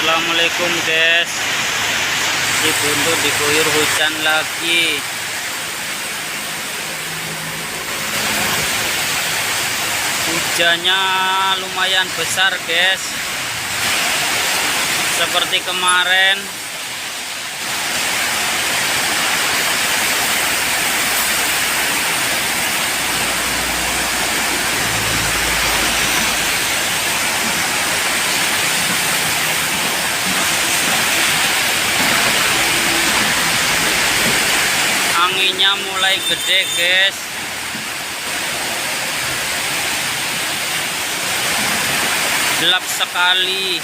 Assalamualaikum guys. Si Buntu diguyur hujan lagi. Hujannya lumayan besar guys, seperti kemarin. Anginnya mulai gede guys. Gelap sekali.